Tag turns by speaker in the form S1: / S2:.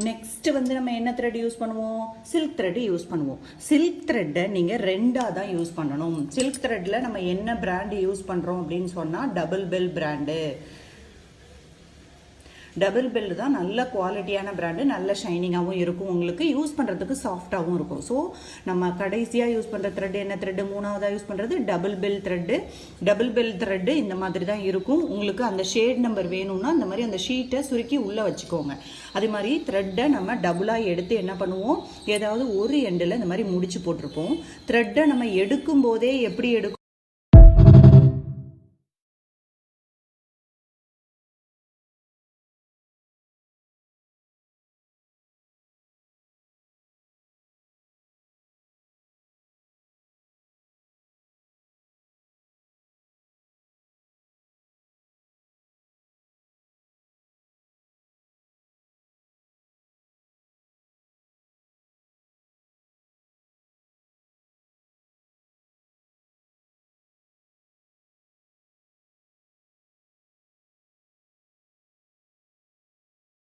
S1: Next வந்து நம்ம என்ன த்ரெட் யூஸ் பண்ணுவோம்? சில்க் த்ரெட் யூஸ் பண்ணுவோம். சில்க் த்ரெட்டை நீங்கள் ரெண்டாக தான் யூஸ் பண்ணணும். சில்க் த்ரெட்டில் நம்ம என்ன பிராண்டு யூஸ் பண்ணுறோம் அப்படின்னு சொன்னால் double bell brand. Double bell தான் நல்ல குவாலிட்டியான பிராண்டு, நல்ல ஷைனிங்காகவும் இருக்கும், உங்களுக்கு யூஸ் பண்ணுறதுக்கு சாஃப்டாகவும் இருக்கும். ஸோ நம்ம கடைசியாக யூஸ் பண்ணுற த்ரெட் என்ன த்ரெட்டு? மூணாவதாக யூஸ் பண்ணுறது double bell thread. Double bell thread இந்த மாதிரி தான் இருக்கும். உங்களுக்கு அந்த ஷேட் நம்பர் வேணும்னா இந்த மாதிரி அந்த ஷீட்டை சுருக்கி உள்ளே வச்சுக்கோங்க. அதே மாதிரி த்ரெட்டை நம்ம டபுளாக எடுத்து என்ன பண்ணுவோம்? ஏதாவது ஒரு எண்டில் இந்த மாதிரி முடிச்சு போட்டிருப்போம். த்ரெட்டை நம்ம எடுக்கும் போதே எப்படி எடுக்கும்?